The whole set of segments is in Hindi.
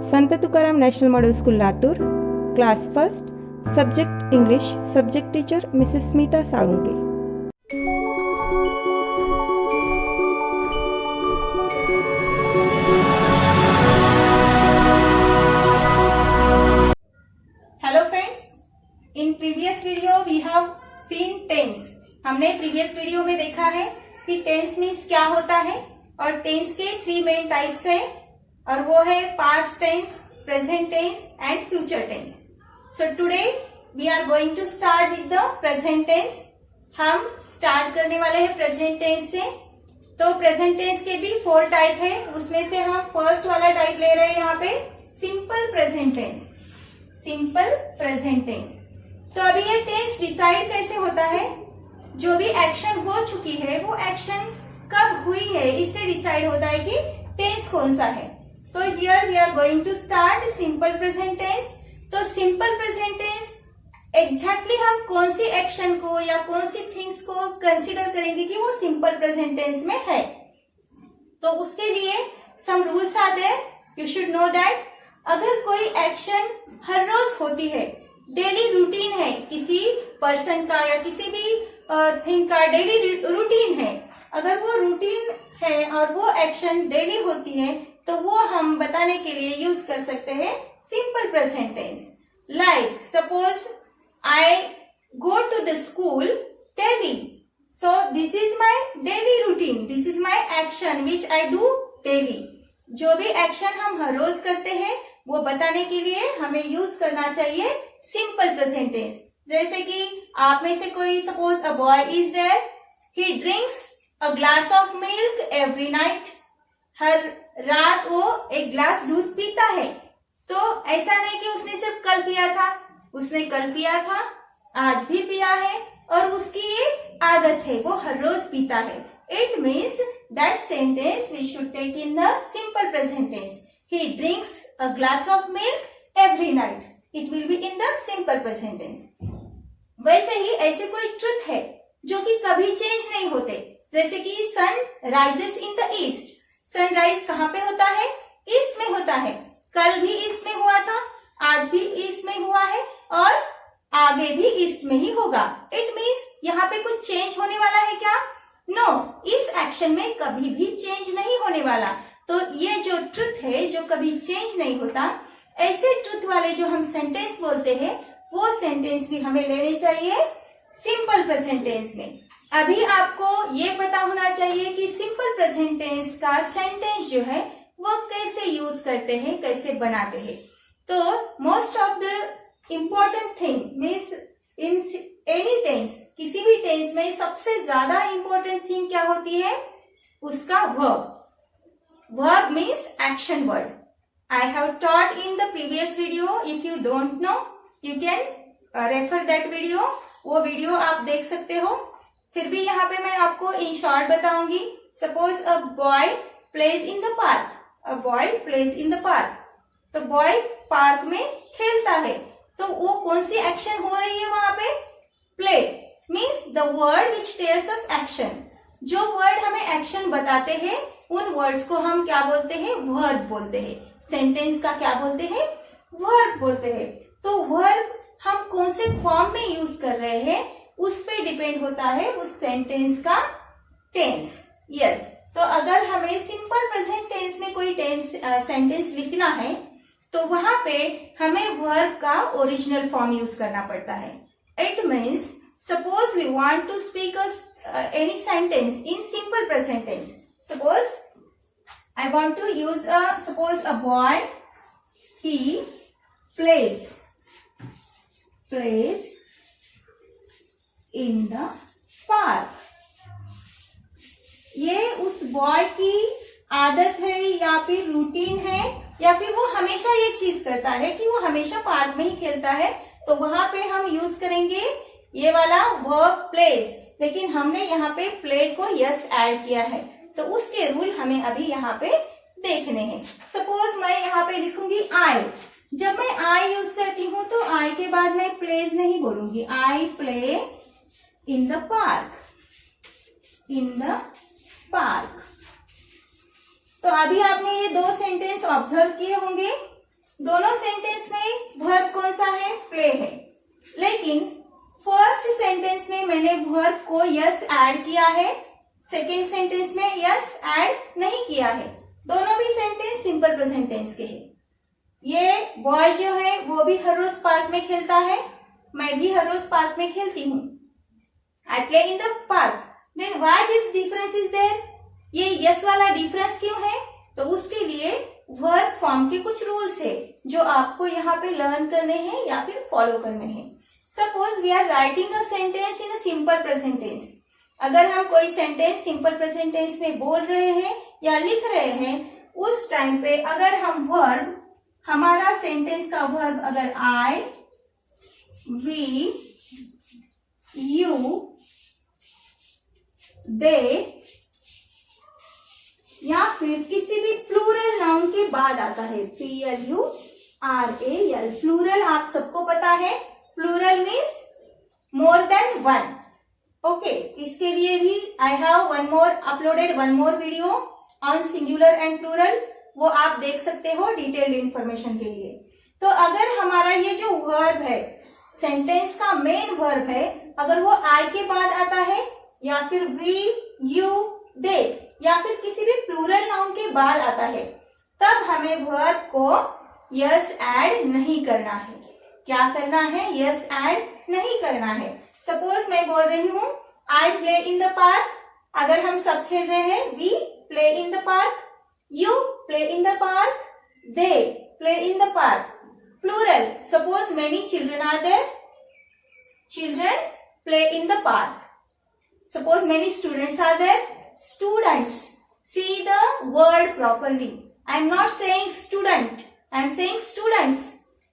Sant Tukaram national model school Latur, class first, subject English, subject teacher Mrs Smita Salunke. Hello friends, in previous video we have seen tense. हमने प्रीवियस वीडियो में देखा है कि टेंस मीन्स क्या होता है और टेंस के 3 मेन टाइप्स है और वो है past tense, present tense and future tense. So today we are going to start with the present tense. हम स्टार्ट करने वाले हैं प्रेजेंट टेंस से। तो प्रेजेंट टेंस के भी 4 टाइप है, उसमें से हम फर्स्ट वाला टाइप ले रहे हैं यहाँ पे simple present tense. Simple present tense. तो अभी ये टेंस डिसाइड कैसे होता है, जो भी एक्शन हो चुकी है वो एक्शन कब हुई है इससे डिसाइड होता है कि टेंस कौन सा है। तो here we are going to start simple present tense. तो सिंपल प्रेजेंट टेंस एग्जैक्टली हम कौन सी एक्शन को या कौन सी थिंग्स को कंसिडर करेंगे कि वो सिंपल प्रेजेंट टेंस में है। तो उसके लिए some rules are there, you should know that अगर कोई एक्शन हर रोज होती है, डेली रूटीन है, किसी पर्सन का या किसी भी थिंग का डेली रूटीन है, अगर वो रूटीन है और वो एक्शन डेली होती है तो वो हम बताने के लिए यूज कर सकते हैं simple present tense. Like suppose I go to the school daily, so this is my daily routine, this is my action which I do daily. जो भी एक्शन हम हर रोज करते हैं वो बताने के लिए हमें यूज करना चाहिए सिंपल प्रेजेंट टेंस। जैसे कि आप में से कोई suppose a boy is there, he drinks a glass of milk every night. हर रात वो एक ग्लास दूध पीता है। तो ऐसा नहीं कि उसने सिर्फ कल पिया था, उसने कल पिया था, आज भी पिया है और उसकी ये आदत है, वो हर रोज पीता है। It means that sentence we should take in the simple present tense. He drinks a glass of milk every night. It will be in the simple present tense. वैसे ही ऐसे कोई ट्रुथ है जो कि कभी चेंज नहीं होते, जैसे कि sun rises in the east. Sunrise कहाँ पे होता है? ईस्ट में होता है। कल भी ईस्ट में हुआ था, आज भी ईस्ट में हुआ है और आगे भी ईस्ट में ही होगा। इट मीन्स यहाँ पे कुछ चेंज होने वाला है क्या? नो, इस एक्शन में कभी भी चेंज नहीं होने वाला। तो ये जो ट्रुथ है जो कभी चेंज नहीं होता, ऐसे ट्रुथ वाले जो हम सेंटेंस बोलते हैं वो सेंटेंस भी हमें लेने चाहिए सिंपल प्रेजेंट टेंस में। अभी आपको ये पता होना चाहिए कि सिंपल प्रेजेंट टेंस का सेंटेंस जो है वो कैसे यूज करते हैं, कैसे बनाते हैं। तो most of the important thing means in any tense, किसी भी टेंस में सबसे ज्यादा इम्पोर्टेंट थिंग क्या होती है? उसका verb. Verb means action word. I have taught in the previous video. If you don't know, you can refer that video. वो वीडियो आप देख सकते हो। फिर भी यहाँ पे मैं आपको इन शॉर्ट बताऊंगी। Suppose a boy plays in the park. A boy plays in the park. तो boy पार्क में खेलता है, तो वो कौन सी एक्शन हो रही है वहां पे? Play means the word which tells us action. जो वर्ड हमें एक्शन बताते हैं उन वर्ड्स को हम क्या बोलते हैं? वर्ब बोलते हैं। सेंटेंस का क्या बोलते हैं? वर्ब बोलते हैं। तो वर्ब हम कौन से फॉर्म में यूज कर रहे हैं उस पे डिपेंड होता है उस सेंटेंस का टेंस। यस, तो अगर हमें सिंपल प्रेजेंट टेंस में कोई सेंटेंस लिखना है तो वहां पे हमें वर्ब का ओरिजिनल फॉर्म यूज करना पड़ता है। It means suppose we want to speak any sentence in simple present tense. Suppose I want to use suppose a boy, he plays in the park. ये उस बॉय की आदत है या फिर रूटीन है या फिर वो हमेशा ये चीज करता है कि वो हमेशा पार्क में ही खेलता है, तो वहां पे हम यूज करेंगे ये वाला वर्ब प्लेज। लेकिन हमने यहाँ पे प्ले को यस ऐड किया है, तो उसके रूल हमें अभी यहाँ पे देखने हैं। सपोज मैं यहाँ पे लिखूंगी आई। जब मैं आई यूज करती हूँ तो आई के बाद मैं प्लेज नहीं बोलूंगी। आई play in the park, in the park. तो अभी आपने ये 2 सेंटेंस ऑब्जर्व किए होंगे। दोनों सेंटेंस में वर्ब कौन सा है? प्ले है। लेकिन फर्स्ट सेंटेंस में मैंने वर्ब को यस ऐड किया है, सेकेंड सेंटेंस में यस ऐड नहीं किया है। दोनों भी सेंटेंस सिंपल प्रेजेंट टेंस के हैं। ये बॉय जो है वो भी हर रोज पार्क में खेलता है, मैं भी हर रोज पार्क में खेलती हूँ। I play in the park. Then why this difference is there? ये यस वाला डिफरेंस क्यों है? तो उसके लिए वर्ब फॉर्म के कुछ रूल्स है जो आपको यहाँ पे लर्न करने हैं या फिर फॉलो करने हैं। Suppose we are writing a sentence in a simple present tense. अगर हम कोई सेंटेंस सिंपल प्रेजेंट टेंस में बोल रहे हैं या लिख रहे हैं, उस टाइम पे अगर हम वर्ब, हमारा सेंटेंस का वर्ब अगर आई, वी, यू, दे या फिर किसी भी प्लूरल नाउन के बाद आता है, PLURAL। प्लूरल आप सबको पता है, plural means more than one. Okay, इसके लिए भी I have uploaded one more video on singular and plural, वो आप देख सकते हो डिटेल्ड इंफॉर्मेशन के लिए। तो अगर हमारा ये जो वर्ब है, सेंटेंस का मेन वर्ब है, अगर वो आई के बाद आता है या फिर वी, यू, दे या फिर किसी भी प्लूरल नाउन के बाद आता है, तब हमें वर्ब को यस ऐड नहीं करना है। क्या करना है? यस ऐड नहीं करना है। सपोज मैं बोल रही हूँ I play in the park. अगर हम सब खेल रहे हैं, we play in the park, you play in the park, they play in the park. Plural, suppose many children are there, children play in the park. Suppose many students are there, students. See the word properly. I am not saying student, I am saying students.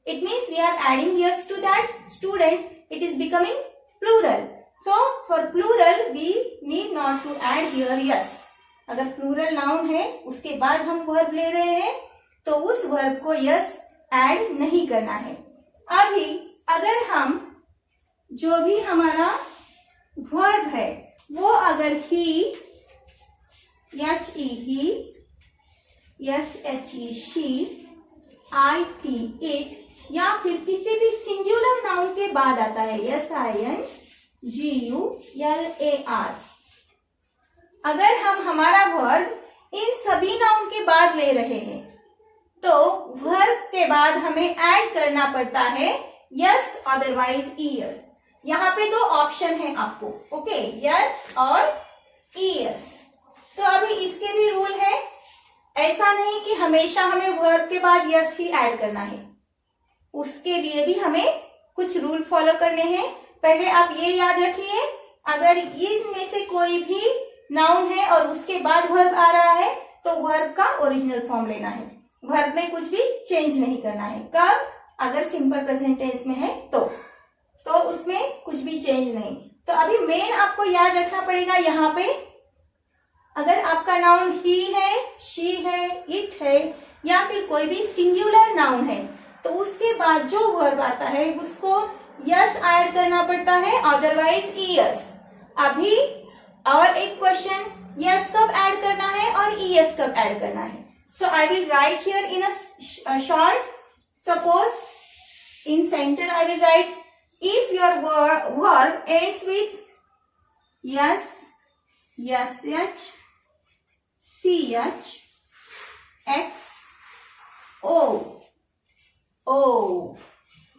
It means we are adding yes to that student, it is becoming plural. So for plural we need not to add here yes. अगर plural noun है उसके बाद हम verb ले रहे हैं तो उस verb को yes add नहीं करना है। अभी अगर हम जो भी हमारा verb है वो अगर he, HE he, SHE she, IT it या फिर किसी भी सिंगुलर नाउन के बाद आता है, SINGULAR। अगर हम हमारा वर्ब इन सभी नाउन के बाद ले रहे हैं तो वर्ब के बाद हमें ऐड करना पड़ता है यस अदरवाइज ईएस। यहाँ पे दो ऑप्शन है आपको, ओके, यस और ईएस। तो अभी इसके भी रूल है, ऐसा नहीं कि हमेशा हमें वर्ब के बाद यस ही ऐड करना है, उसके लिए भी हमें कुछ रूल फॉलो करने हैं। पहले आप ये याद रखिए, अगर इनमें से कोई भी नाउन है और उसके बाद वर्ब आ रहा है तो वर्ब का ओरिजिनल फॉर्म लेना है, वर्ब में कुछ भी चेंज नहीं करना है। कब? अगर सिंपल प्रेजेंट टेंस में है तो उसमें कुछ भी चेंज नहीं। तो अभी मेन आपको याद रखना पड़ेगा, यहाँ पे अगर आपका नाउन ही है, शी है, इट है या फिर कोई भी सिंगुलर नाउन है तो उसके बाद जो वर्ब आता है उसको यस ऐड करना पड़ता है, अदरवाइज ईएस। अभी और एक क्वेश्चन, यस कब ऐड करना है और ईएस कब ऐड करना है? So I will write here in a short, suppose in centre I will write if your verb ends with es, SH, CH, X, O.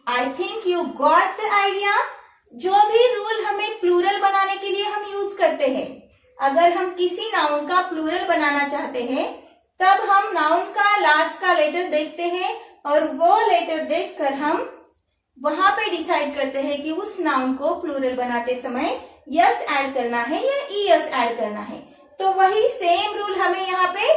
I think you got the idea. जो भी रूल हमें प्लूरल बनाने के लिए हम यूज करते हैं, अगर हम किसी नाउन का प्लूरल बनाना चाहते हैं तब हम नाउन का लास्ट का लेटर देखते हैं और वो लेटर देखकर हम वहां पे डिसाइड करते हैं कि उस नाउन को प्लूरल बनाते समय यस ऐड करना है या ईएस ऐड करना है। तो वही सेम रूल हमें यहाँ पे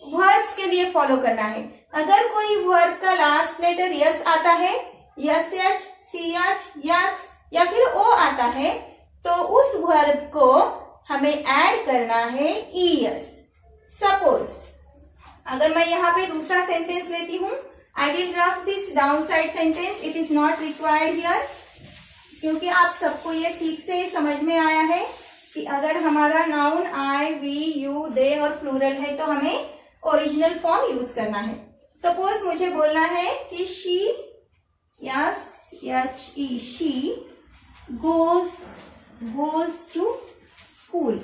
वर्ब्स के लिए फॉलो करना है। अगर कोई वर्ब का लास्ट लेटर यस आता है, SH, CH, यक्स या फिर O आता है तो उस वर्ब को हमें ऐड करना है ईएस। सपोज अगर मैं यहाँ पे दूसरा सेंटेंस लेती हूँ, I will rough this down side sentence, it is not required here, क्योंकि आप सबको ये ठीक से समझ में आया है कि अगर हमारा noun I, we, you, they और प्लूरल है तो हमें ओरिजिनल फॉर्म यूज करना है। सपोज मुझे बोलना है कि she, yes, HE, she goes to school.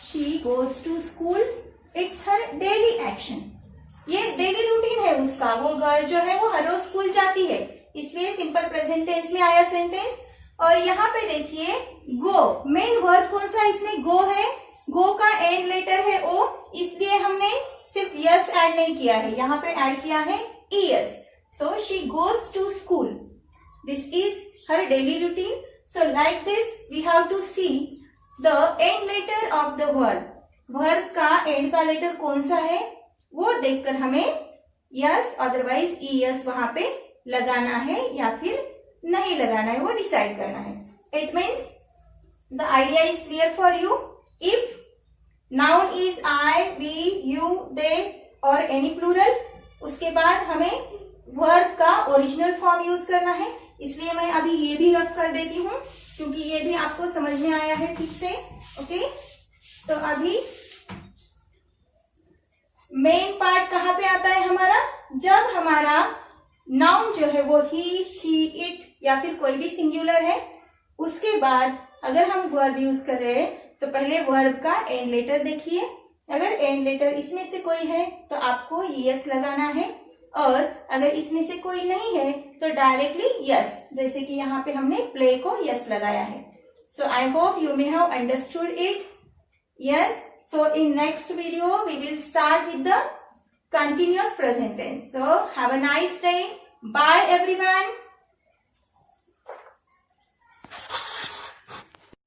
She goes to school. It's her daily action. ये डेली रूटीन है उसका, वो गर्ल जो है वो हर रोज स्कूल जाती है, इसलिए सिंपल प्रेजेंट टेंस में आया सेंटेंस। और यहाँ पे देखिए गो, मेन वर्ब कौन सा इसमें गो है, गो का एंड लेटर है ओ, इसलिए हमने सिर्फ यस ऐड नहीं किया है, यहाँ पे ऐड किया है E S. So she goes to school, this is her daily routine. So like this we have to see the end letter of the verb, verb का एंड का लेटर कौन सा है वो देखकर हमें यस अदरवाइज ईएस वहां पे लगाना है या फिर नहीं लगाना है, वो डिसाइड करना है। It means the idea is clear for you. If noun is I, we, you, they और एनी प्लूरल, उसके बाद हमें वर्ब का ओरिजिनल फॉर्म यूज करना है, इसलिए मैं अभी ये भी रफ कर देती हूँ क्योंकि ये भी आपको समझ में आया है ठीक से। ओके, तो अभी मेन पार्ट कहाँ पे आता है हमारा, जब हमारा नाउन जो है वो ही, शी, इट या फिर कोई भी सिंगुलर है, उसके बाद अगर हम वर्ब यूज कर रहे हैं तो पहले वर्ब का एंड लेटर देखिए, अगर एंड लेटर इसमें से कोई है तो आपको यस लगाना है, और अगर इसमें से कोई नहीं है तो डायरेक्टली यस, जैसे कि यहाँ पे हमने प्ले को यस लगाया है। So I hope you may have understood it. Yes, so in next video we will start with the continuous present tense. So have a nice day. Bye everyone.